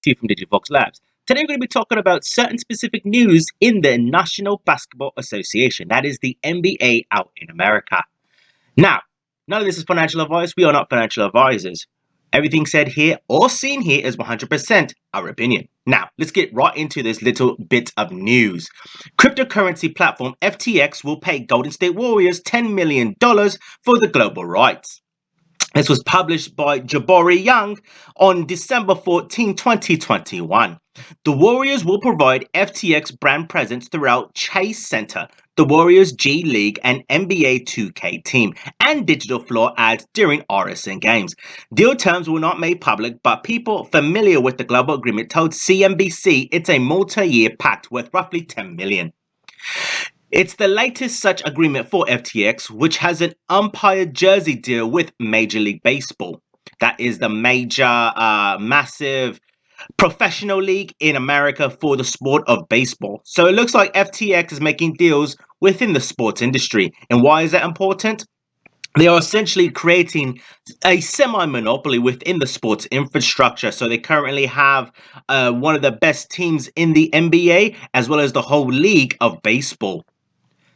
to you from DigiFox Labs. Today we're going to be talking about certain specific news in the National Basketball Association, that is the NBA out in America. Now, none of this is financial advice. We are not financial advisors. Everything said here or seen here is 100% our opinion. Now, let's get right into this little bit of news. Cryptocurrency platform FTX will pay Golden State Warriors $10 million for the global rights. This was published by Jabari Young on December 14, 2021. The Warriors will provide FTX brand presence throughout Chase Center, the Warriors G League and NBA 2K team, and digital floor ads during RSN games. Deal terms were not made public, but people familiar with the global agreement told CNBC it's a multi-year pact worth roughly $10 million. It's the latest such agreement for FTX, which has an umpire jersey deal with Major League Baseball. That is the major, massive professional league in America for the sport of baseball. So it looks like FTX is making deals within the sports industry. And why is that important? They are essentially creating a semi-monopoly within the sports infrastructure. So they currently have one of the best teams in the NBA, as well as the whole league of baseball.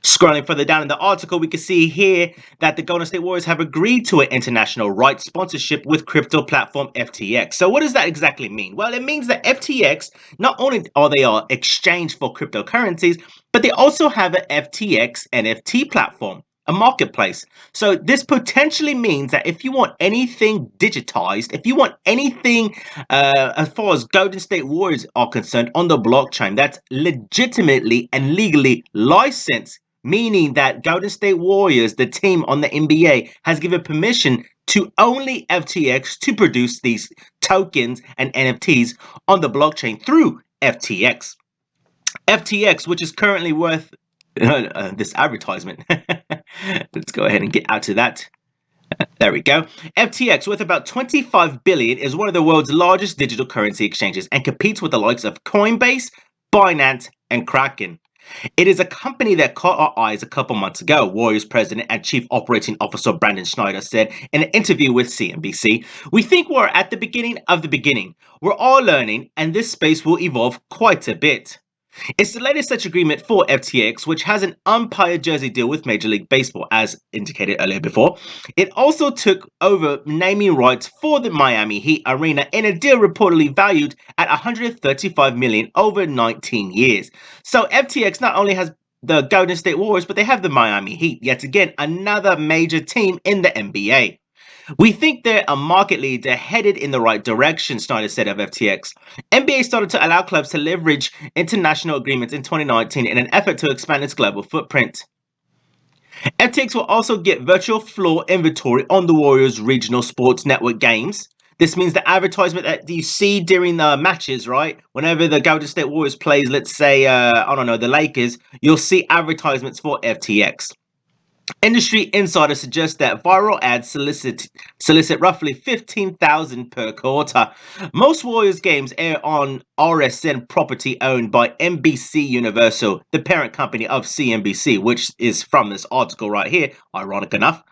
Scrolling further down in the article, we can see here that the Golden State Warriors have agreed to an international rights sponsorship with crypto platform FTX. So what does that exactly mean? Well, it means that FTX, not only are they exchanged for cryptocurrencies, but they also have an FTX NFT platform, a marketplace. So this potentially means that if you want anything digitized, if you want anything as far as Golden State Warriors are concerned on the blockchain, that's legitimately and legally licensed, meaning that Golden State Warriors, the team on the NBA, has given permission to only FTX to produce these tokens and NFTs on the blockchain through FTX. FTX, which is currently worth this advertisement. Let's go ahead and get out to that. There we go. FTX, worth about $25 billion, is one of the world's largest digital currency exchanges and competes with the likes of Coinbase, Binance, and Kraken. It is a company that caught our eyes a couple months ago, Warriors president and chief operating officer Brandon Schneider said in an interview with CNBC. We think we're at the beginning of the beginning. We're all learning, and this space will evolve quite a bit. It's the latest such agreement for FTX, which has an umpire jersey deal with Major League Baseball, as indicated earlier before. It also took over naming rights for the Miami Heat arena in a deal reportedly valued at $135 million over 19 years. So FTX not only has the Golden State Warriors, but they have the Miami Heat, yet again another major team in the NBA. We think they're a market leader headed in the right direction, Schneider said of FTX. NBA started to allow clubs to leverage international agreements in 2019 in an effort to expand its global footprint. FTX will also get virtual floor inventory on the Warriors' regional sports network games. This means the advertisement that you see during the matches, right? Whenever the Golden State Warriors plays, let's say, I don't know, the Lakers, you'll see advertisements for FTX. Industry insiders suggest that viral ads solicit roughly 15,000 per quarter. Most Warriors games air on RSN property owned by NBC Universal, the parent company of CNBC, which is from this article right here, ironic enough.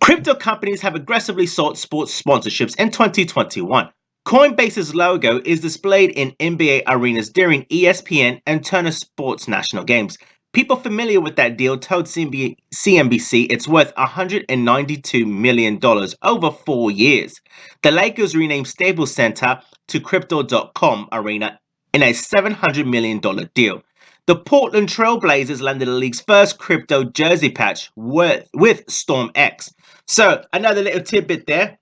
Crypto companies have aggressively sought sports sponsorships in 2021. Coinbase's logo is displayed in NBA arenas during ESPN and Turner Sports national games. People familiar with that deal told CNBC it's worth $192 million over 4 years. The Lakers renamed Staples Center to Crypto.com Arena in a $700 million deal. The Portland Trail Blazers landed the league's first crypto jersey patch with Stormx. So another little tidbit there.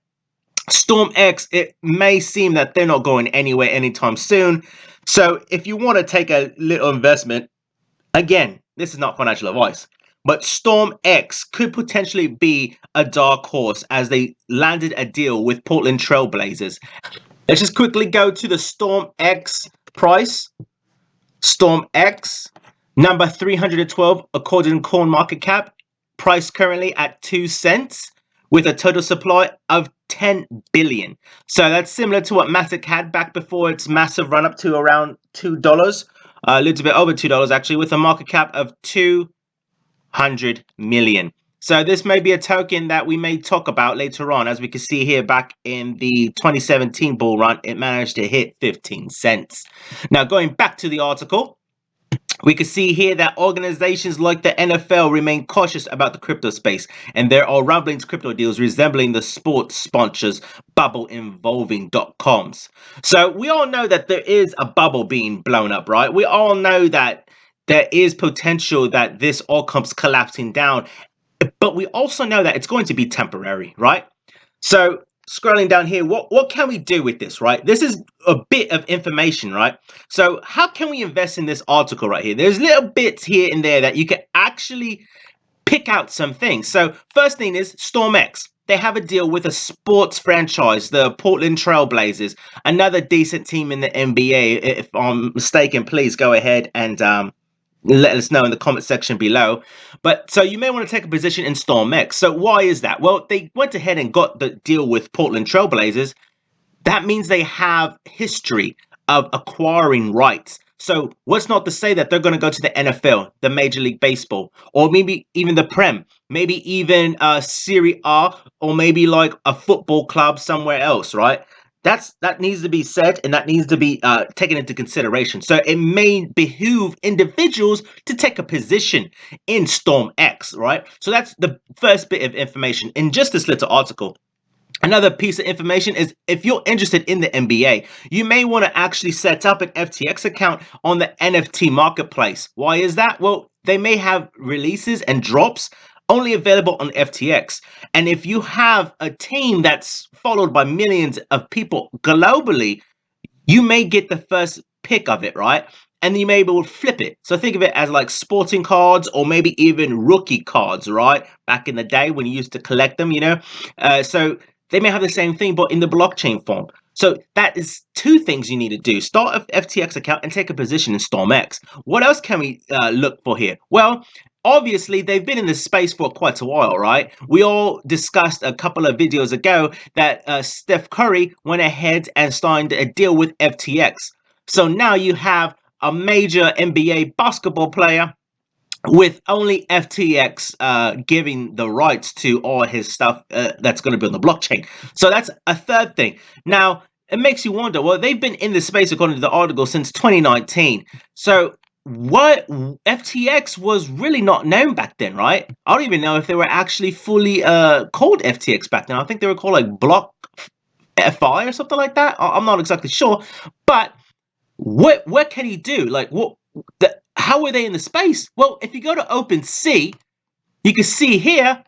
Stormx, it may seem that they're not going anywhere anytime soon. So if you want to take a little investment, again, this is not financial advice, but Stormx could potentially be a dark horse as they landed a deal with Portland Trail Blazers. Let's just quickly go to the Stormx price. Stormx, number 312 according to CoinMarketCap, price currently at 2 cents with a total supply of 10 billion. So that's similar to what MATIC had back before its massive run up to around $2. A little bit over $2 actually, with a market cap of 200 million. So this may be a token that we may talk about later on. As we can see here, back in the 2017 bull run, it managed to hit 15 cents. Now, going back to the article, we can see here that organizations like the NFL remain cautious about the crypto space, and there are rumblings crypto deals resembling the sports sponsors bubble involving .coms. So we all know that there is a bubble being blown up, right? We all know that there is potential that this all comes collapsing down, but we also know that it's going to be temporary, right? So scrolling down here, what can we do with this, right? This is a bit of information, right? So how can we invest in this article right here? There's little bits here and there that you can actually pick out some things. So first thing is Stormx. They have a deal with a sports franchise, the Portland Trail Blazers, another decent team in the NBA. If I'm mistaken, please go ahead and let us know in the comment section below. But so you may want to take a position in Stormx. So why is that? Well, they went ahead and got the deal with Portland Trail Blazers. That means they have history of acquiring rights. So what's not to say that they're going to go to the NFL, the Major League Baseball, or maybe even the Prem, maybe even Serie A, or maybe like a football club somewhere else, right? That needs to be said, and that needs to be taken into consideration. So it may behoove individuals to take a position in Stormx, right? So that's the first bit of information in just this little article. Another piece of information is if you're interested in the NBA, you may want to actually set up an FTX account on the NFT marketplace. Why is that? Well, they may have releases and drops only available on FTX. And if you have a team that's followed by millions of people globally, you may get the first pick of it, right? And you may be able to flip it. So think of it as like sporting cards or maybe even rookie cards, right? Back in the day when you used to collect them, you know? So they may have the same thing, but in the blockchain form. So that is two things you need to do. Start an FTX account and take a position in Stormx. What else can we look for here? Well, obviously, they've been in this space for quite a while, right? We all discussed a couple of videos ago that Steph Curry went ahead and signed a deal with FTX. So now you have a major NBA basketball player with only FTX giving the rights to all his stuff that's going to be on the blockchain. So that's a third thing. Now, it makes you wonder, well, they've been in this space, according to the article, since 2019. So what FTX was really not known back then, right? I don't even know if they were actually fully called FTX back then. I think they were called like Block FI or something like that. I'm not exactly sure. But what can he do? Like, how were they in the space? Well, if you go to OpenSea, you can see here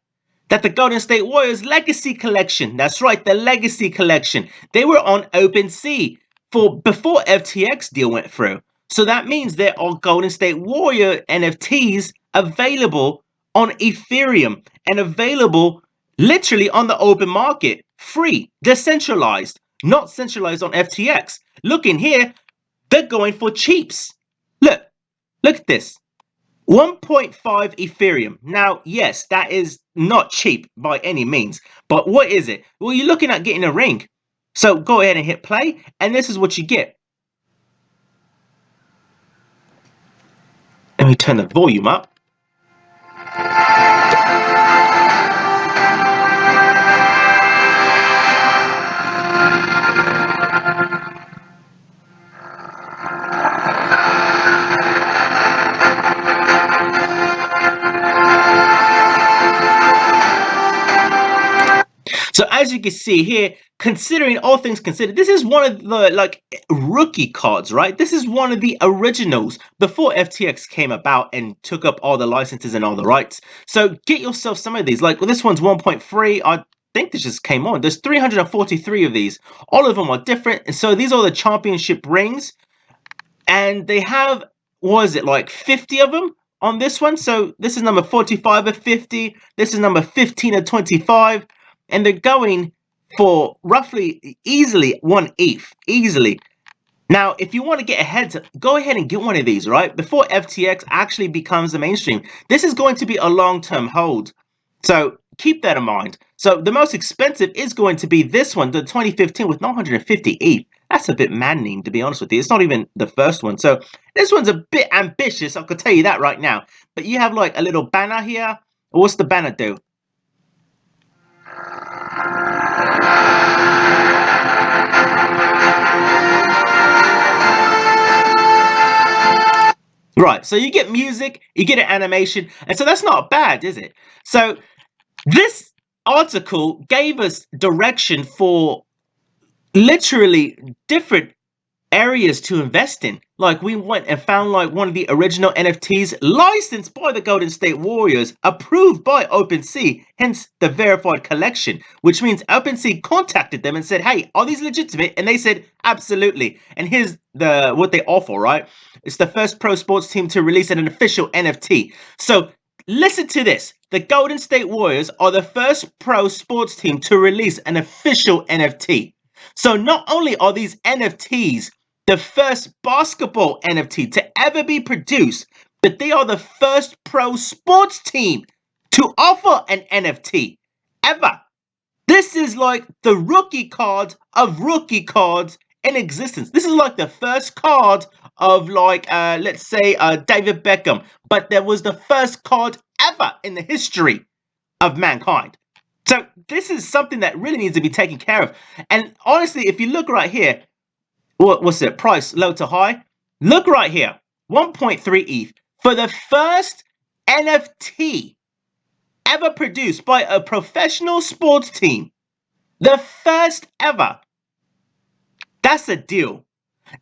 that the Golden State Warriors Legacy Collection, that's right, the Legacy Collection, they were on OpenSea before FTX deal went through. So that means there are Golden State Warrior NFTs available on Ethereum and available literally on the open market, free, decentralized, not centralized on FTX. Look in here, they're going for cheaps. Look at this. 1.5 Ethereum. Now, yes, that is not cheap by any means. But what is it? Well, you're looking at getting a ring. So go ahead and hit play, and this is what you get. Let me turn the volume up. So as you can see here, considering all things considered, this is one of the like rookie cards, right? This is one of the originals before FTX came about and took up all the licenses and all the rights. So get yourself some of these. Like, well, this one's 1.3. I think this just came on. There's 343 of these. All of them are different. And so these are the championship rings. And they have, what is it, like 50 of them on this one? So this is number 45 of 50. This is number 15 of 25. And they're going for roughly easily 1 ETH, easily. Now, if you want to get ahead, go ahead and get one of these, right? Before FTX actually becomes the mainstream. This is going to be a long-term hold. So keep that in mind. So the most expensive is going to be this one, the 2015 with 950 ETH. That's a bit maddening, to be honest with you. It's not even the first one. So this one's a bit ambitious, I could tell you that right now. But you have like a little banner here. What's the banner do? Right, so you get music, you get an animation, and so that's not bad, is it? So this article gave us direction for literally different areas to invest in. Like, we went and found like one of the original NFTs licensed by the Golden State Warriors, approved by OpenSea, hence the verified collection, which means OpenSea contacted them and said, hey, are these legitimate? And they said, absolutely. And here's what they offer, right? It's the first pro sports team to release an official NFT. So listen to this. The Golden State Warriors are the first pro sports team to release an official NFT. So not only are these NFTs the first basketball NFT to ever be produced, but they are the first pro sports team to offer an NFT ever. This is like the rookie card of rookie cards in existence. This is like the first card of like, let's say, David Beckham, but there was the first card ever in the history of mankind. So this is something that really needs to be taken care of. And honestly, if you look right here, what's it? Price low to high. Look right here, 1.3 ETH for the first NFT ever produced by a professional sports team. The first ever. That's a deal.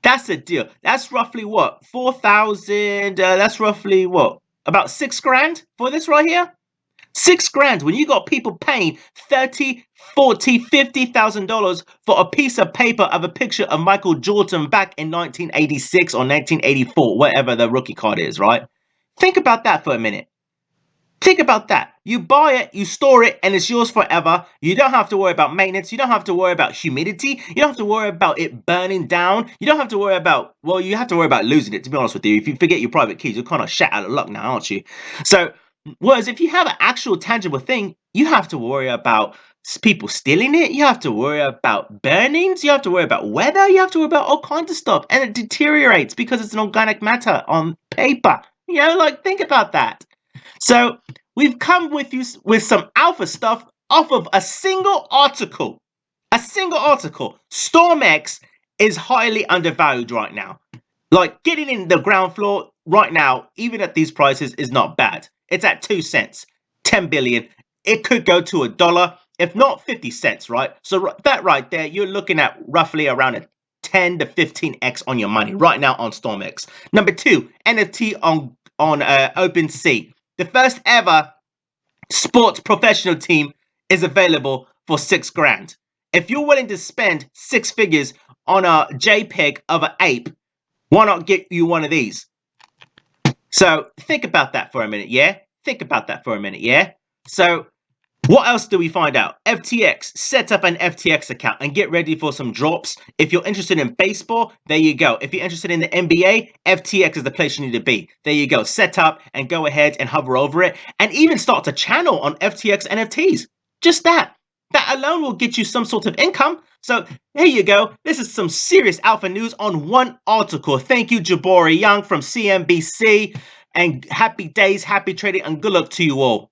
That's a deal. That's roughly what? 4,000. That's roughly what? About 6 grand for this right here. 6 grand when you got people paying $30, $40, $50,000 for a piece of paper of a picture of Michael Jordan back in 1986 or 1984, whatever the rookie card is, right? Think about that for a minute. Think about that. You buy it, you store it, and it's yours forever. You don't have to worry about maintenance. You don't have to worry about humidity. You don't have to worry about it burning down. You don't have to worry about, well, you have to worry about losing it, to be honest with you. If you forget your private keys, you're kind of shit out of luck now, aren't you? So, whereas if you have an actual tangible thing, you have to worry about people stealing it. You have to worry about burnings. You have to worry about weather. You have to worry about all kinds of stuff. And it deteriorates because it's an organic matter on paper. You know, like, think about that. So we've come with you with some alpha stuff off of a single article. A single article. Stormx is highly undervalued right now. Like, getting in the ground floor right now, even at these prices, is not bad. It's at 2 cents, 10 billion. It could go to $1, if not 50 cents, right? So that right there, you're looking at roughly around a 10 to 15x on your money right now on Stormx. Number 2, NFT on OpenSea. The first ever sports professional team is available for 6 grand. If you're willing to spend 6 figures on a JPEG of an ape, why not get you one of these? So think about that for a minute, yeah? Think about that for a minute, yeah? So what else do we find out? FTX, set up an FTX account and get ready for some drops. If you're interested in baseball, there you go. If you're interested in the NBA, FTX is the place you need to be. There you go. Set up and go ahead and hover over it and even start a channel on FTX NFTs. Just that. That alone will get you some sort of income. So here you go. This is some serious alpha news on one article. Thank you, Jabari Young from CNBC. And happy days, happy trading, and good luck to you all.